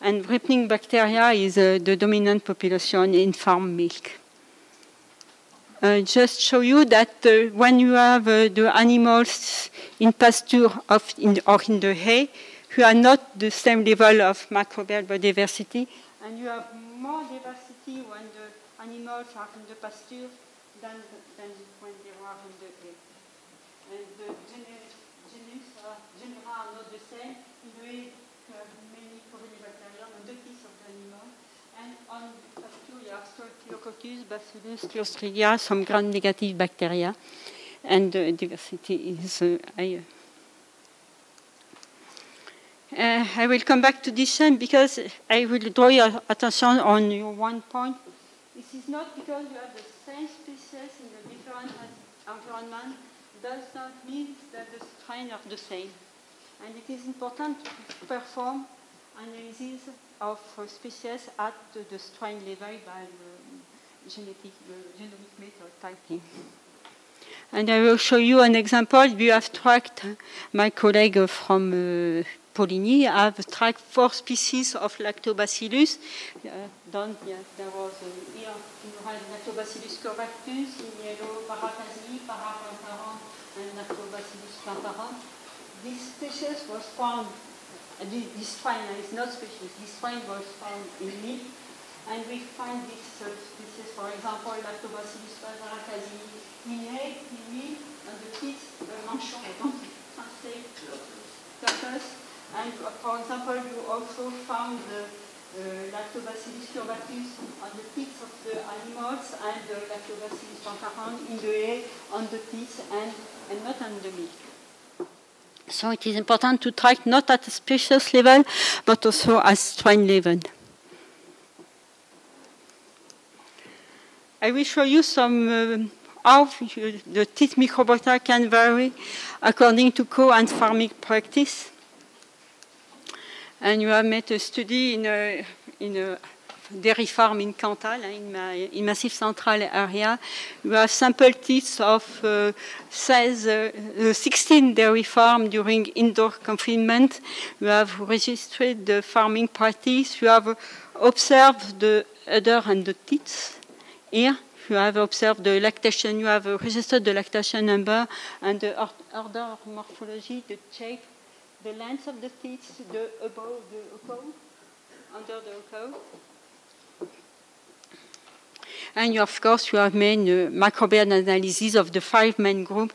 And ripening bacteria is the dominant population in farm milk. Just show you that when you have the animals in pasture or in the hay, you are not the same level of microbial biodiversity, and you have more diversity when the animals are in the pasture than when they are in the hay. And the genera are not the same. In the hay, you have many corynebacterium on the teeth of the animal, and on pasture you have Staphylococcus, Bacillus, Clostridia, some gram-negative bacteria, and the diversity is higher. I will come back to this one because I will draw your attention on one point. This is not because you have the same species in the different environment, does not mean that the strains are the same. And it is important to perform analysis of species at the strain level by genomic method typing. And I will show you an example. We have tracked, my colleague from Poligny have tracked 4 species of Lactobacillus. There was here you had Lactobacillus curvatus, in yellow Paracasi, Paraplantarum, and Lactobacillus plantarum. This species was found. This strain is not species. This strain was found in milk, and we find this species, for example, Lactobacillus paracasi in egg, in milk, and the teeth, manchon, I don't translate purpose. And for example, you also found the Lactobacillus curvatus on the teeth of the animals, and the Lactobacillus plantarum in the egg, on the teeth, and not on the milk. So it is important to track not at a species level, but also at strain level. I will show you some how the teeth microbiota can vary according to co- and farming practice. And you have made a study in a dairy farm in Cantal, in Massif Central area. You have sample teeth of 16 dairy farms during indoor confinement. You have registered the farming practice. You have observed the udder and the teeth. Here, you have observed the lactation. You have registered the lactation number and the order morphology, the shape, the length of the teeth, the above the occult, under the occult. And of course, you have made microbial analysis of the 5 main groups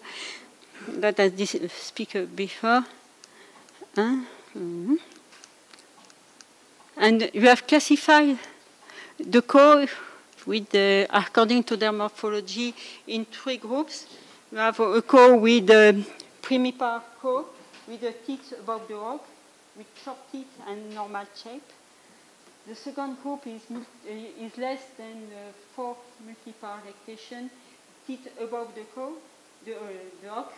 that I speak before. And you have classified the co with according to their morphology in 3 groups. You have a co with the primipar co with the teeth above the rock, with short teeth and normal shape. The second group is less than 4 multipar lactation, teeth above the rock,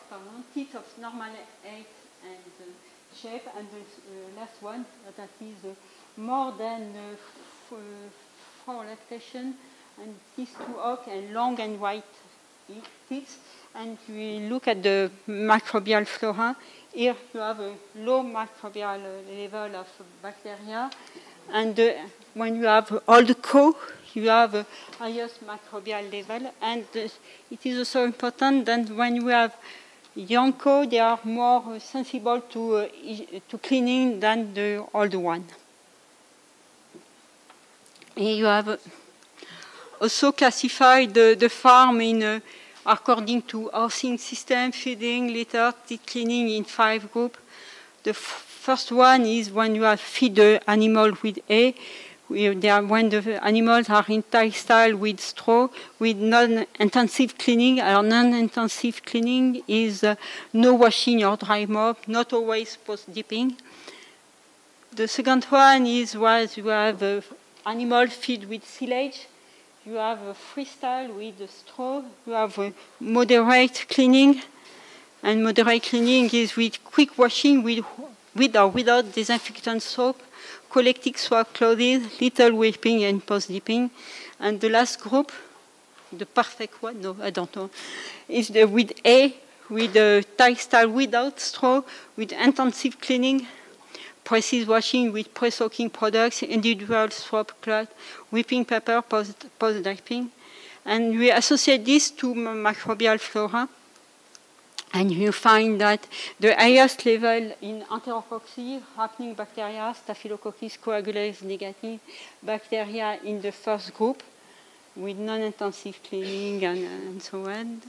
teeth of normal height and shape, and the last one that is more than 4 lactation and teeth to oak and long and white teeth. And we look at the microbial flora. Here you have a low microbial level of bacteria. And when you have all the co, you have a highest microbial level. And it is also important that when we have young cow, they are more sensible to cleaning than the older one. And you have also classified the farm in according to housing system, feeding, litter, teeth cleaning in 5 groups. The first one is when you have feed the animal with hay, when the animals are in tie style with straw, with non-intensive cleaning. Our non-intensive cleaning is no washing or dry mop, not always post-dipping. The second one is where you have animal feed with silage. You have a freestyle with the straw. You have a moderate cleaning. And moderate cleaning is with quick washing with or without disinfectant soap, collecting swab clothes, little wiping and post-dipping. And the last group, the perfect one, no, I don't know, is with A, with the tie style without straw, with intensive cleaning, precise washing with pre-soaking products, individual swab cloth, whipping paper, post-dipping. And we associate this to microbial flora. And you find that the highest level in Enterococcus, happening bacteria, Staphylococcus coagulans negative bacteria in the first group with non-intensive cleaning and so on.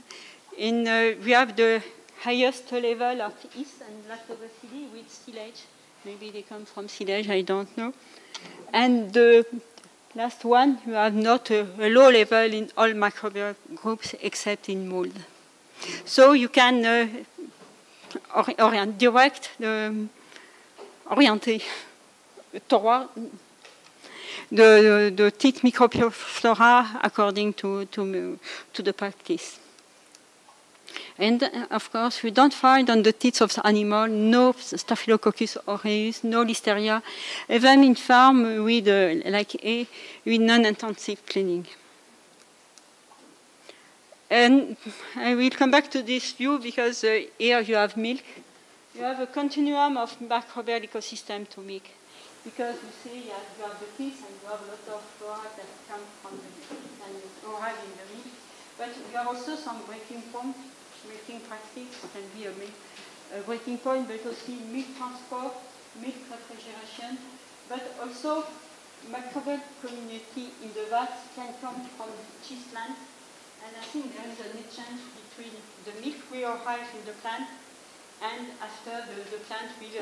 We have the highest level of yeast and lactobacilli with silage. Maybe they come from silage, I don't know. And the last one, you have not a low level in all microbial groups except in mold. So you can orienter toward the teeth microflora according to the practice. And of course, we don't find on the teeth of the animal no Staphylococcus aureus, no Listeria, even in farm with like A, with non-intensive cleaning. And I will come back to this view because here you have milk. You have a continuum of microbial ecosystem to milk. Because you see you have the teeth and you have a lot of flora that come from the teeth and arrive in the milk. But you have also some breaking point, breaking practice can be a breaking point, but also milk transport, milk refrigeration, but also microbial community in the vat can come from cheese plants. And I think there is an exchange between the milk we arrive in the plant and after the plant will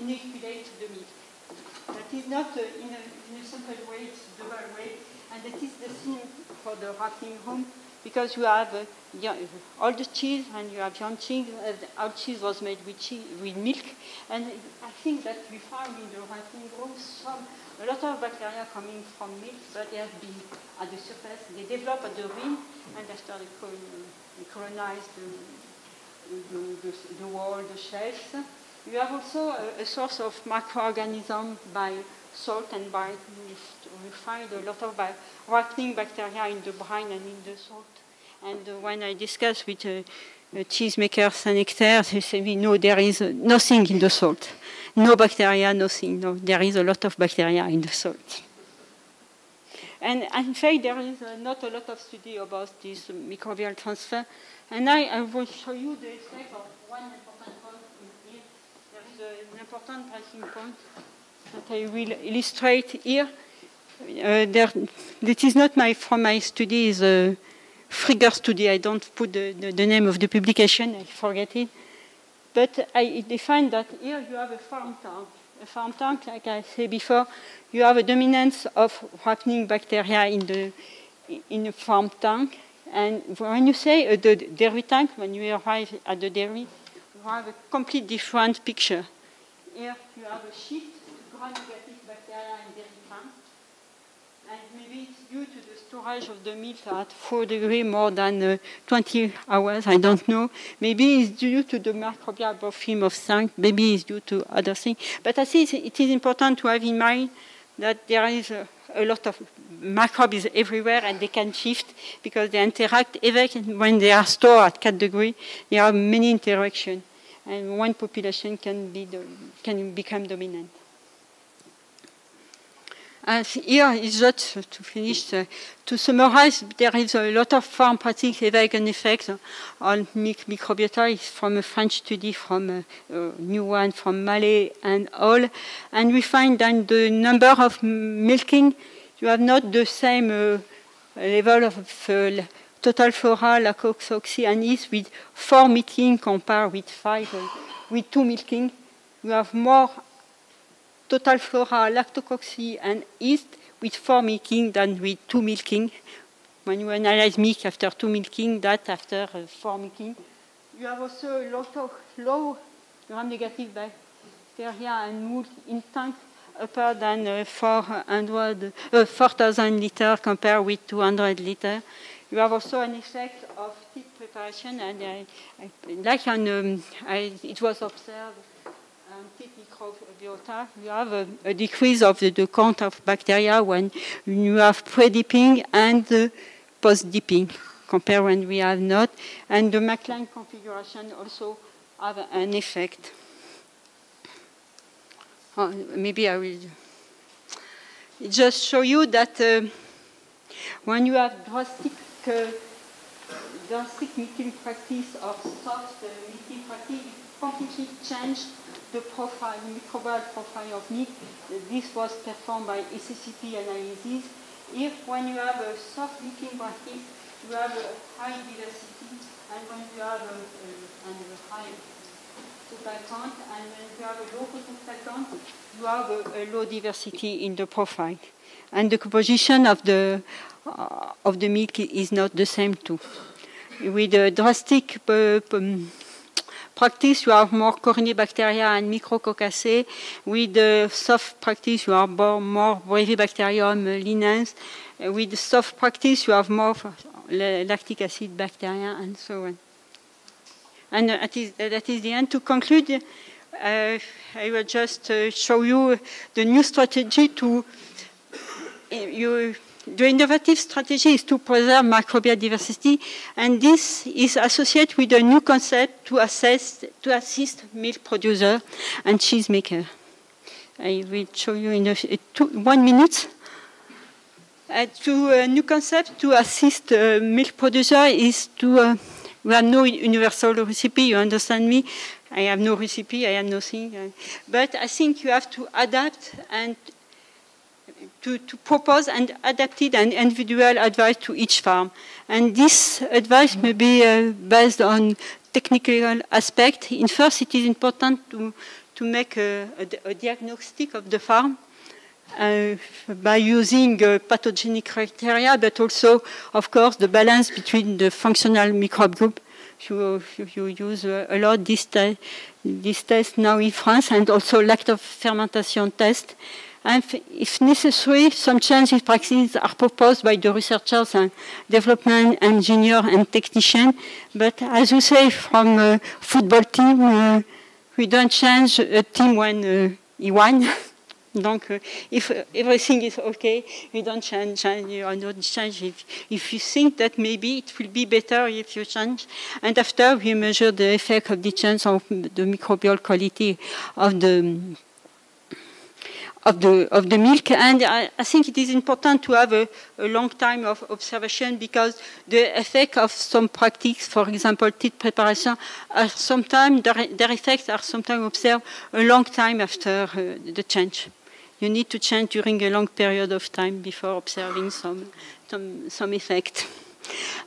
inoculate the milk. That is not in a simple way, it's a double way. And that is the same for the wrapping room because you have all the cheese and you have young cheese. Our cheese was made with milk. And I think that we found in the wrapping room a lot of bacteria coming from milk, but they have been at the surface. They develop at the rim, and after they colonize the wall, the shelves. You have also a source of microorganisms by salt and by we find a lot of ripening bacteria in the brine and in the salt. And when I discuss with a cheesemaker Saint-Nectaire, they say, no, there is nothing in the salt. No bacteria, nothing. No, there is a lot of bacteria in the salt. And in fact, there is not a lot of study about this microbial transfer. And I will show you the effect of one important point here. There is an important breaking point that I will illustrate here. This is not from my study, it's a Frigger study. I don't put the name of the publication, I forget it. But I define that here you have a farm tank. A farm tank, like I said before, you have a dominance of happening bacteria in the farm tank. And when you say the dairy tank, when you arrive at the dairy, you have a complete different picture. Here you have a shift to gram-negative bacteria in dairy tank. And maybe it's due to the storage of the milk at 4 degrees more than 20 hours, I don't know. Maybe it's due to the microbial biofilm of zinc. Maybe it's due to other things. But I think it is important to have in mind that there is a lot of microbes everywhere and they can shift because they interact. Even when they are stored at 4 degrees, there are many interactions. And one population can become dominant. And here is just to finish, to summarize, there is a lot of farm practice vegan effects on microbiota from a French study, from a new one from Mallet and all. And we find that the number of milking, you have not the same level of total flora, lactococcus and yeast with 4 milking compared with 5, with 2 milking. You have more total flora, lactococcus and yeast with 4 milking than with 2 milking. When you analyze milk after 2 milking, that after 4 milking. You have also a lot of low gram-negative bacteria and mold in tank upper than 4,000 liters compared with 200 liters. You have also an effect of teat preparation, and like it was observed teat microbiota, you have a decrease of the count of bacteria when you have pre-dipping and post-dipping, compared when we have not. And the MacLean configuration also have an effect. Maybe I will just show you that when you have drastic milking practice or soft milking practice, it completely changes the profile, microbial profile of milk. This was performed by ECCP analysis. If when you have a soft milking practice, you have a high diversity, and when you have a high total count, and when you have a low total count, you have a low diversity in the profile. And the composition of the milk is not the same too. With a drastic practice, you have more Corynebacteria and Micrococcaceae. With the soft practice, you have more Brevibacterium linens. With the soft practice, you have more lactic acid bacteria and so on. And that is the end. To conclude, I will just show you the new strategy to the innovative strategy is to preserve microbial diversity, and this is associated with a new concept to assist milk producer and cheese maker. I will show you in 1 minute. A new concept to assist milk producer is to we have no universal recipe. You understand me? I have no recipe. I have nothing. But I think you have to adapt and to propose and adapted and individual advice to each farm. And this advice may be based on technical aspect. In first, it is important to make a diagnostic of the farm by using pathogenic criteria, but also, of course, the balance between the functional microbe group. You use a lot this test now in France, and also lactose fermentation test. And if necessary, some changes in practice are proposed by the researchers and development engineer and technician. But as you say, from a football team, we don't change a team when he won. Donc, if everything is okay, you don't change. You don't change if you think that maybe it will be better if you change. And after, we measure the effect of the change of the microbial quality of the milk. And I think it is important to have a long time of observation, because the effect of some practice, for example, teat preparation, are sometimes their effects are sometimes observed a long time after the change. You need to change during a long period of time before observing some effect.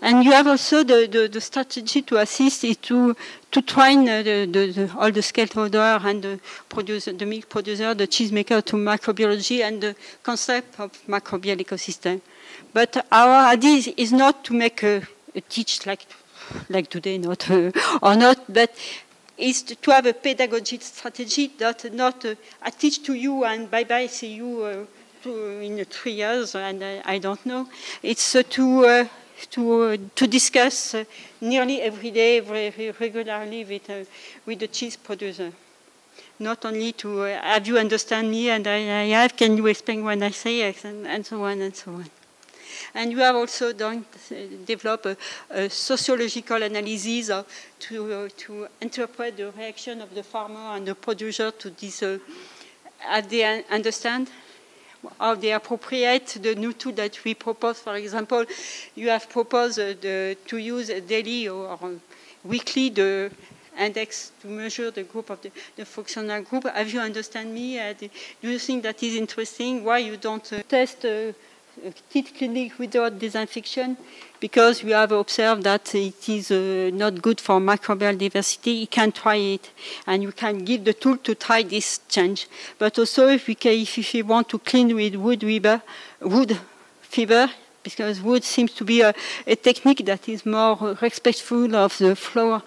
And you have also the strategy to assist is to train all the stakeholder and the milk producer, the cheese maker, to microbiology and the concept of microbial ecosystem. But our idea is not to make a teach like today, or not, but is to have a pedagogic strategy that not I teach to you and bye-bye, see you in 3 years, and I don't know. It's to discuss nearly every day, very regularly with the cheese producer. Not only to have you understand me and I have, can you explain what I say, and so on and so on. And you have also developed a sociological analysis to interpret the reaction of the farmer and the producer to this, as they understand how they appropriate the new tool that we propose. For example, you have proposed to use daily or weekly the index to measure the group of the functional group. Have you understand me? Do you think that is interesting? Why you don't test teeth clinic without disinfection? Because we have observed that it is not good for microbial diversity. You can try it, and you can give the tool to try this change. But also, if we want to clean with wood fiber, because wood seems to be a technique that is more respectful of the flora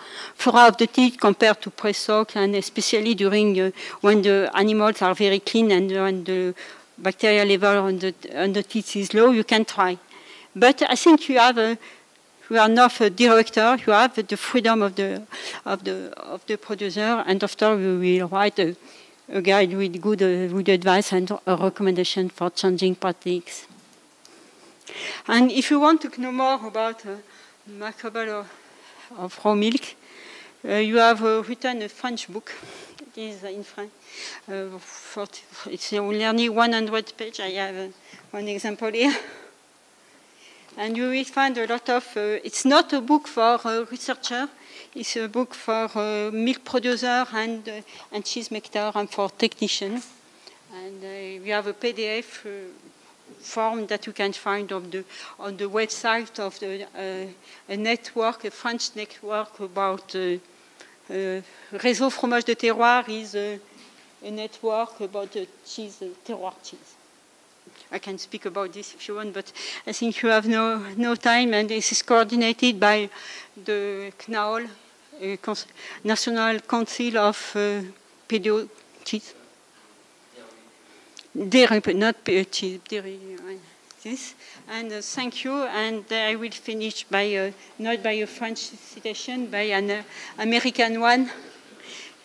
of the teeth compared to press-soak, and especially during when the animals are very clean and when the bacterial level on the teeth is low, you can try. But I think you have you are not a director. You have the freedom of the producer, and after we will write a guide with good advice and a recommendation for changing practices. And if you want to know more about microbial of raw milk, you have written a French book. It is in French. It's only 100 pages. I have one example here. And you will find a lot of, it's not a book for researchers, it's a book for milk producer and cheese maker and for technicians. And we have a PDF form that you can find on the website of a network, a French network about Réseau Fromage de Terroir is a network about cheese, terroir cheese. I can speak about this if you want, but I think you have no time, and this is coordinated by the CNAOL, National Council of Pedio Cheese. Dairy, not cheese, dairy. This. And thank you, and I will finish by, not by a French citation, by an American one.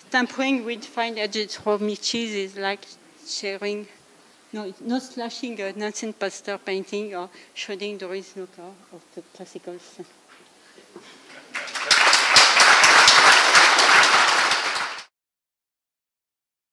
Tampering with fine edged raw meat cheese is like sharing. No, not slashing a Nansen Pasteur painting or shredding the original car of the classical.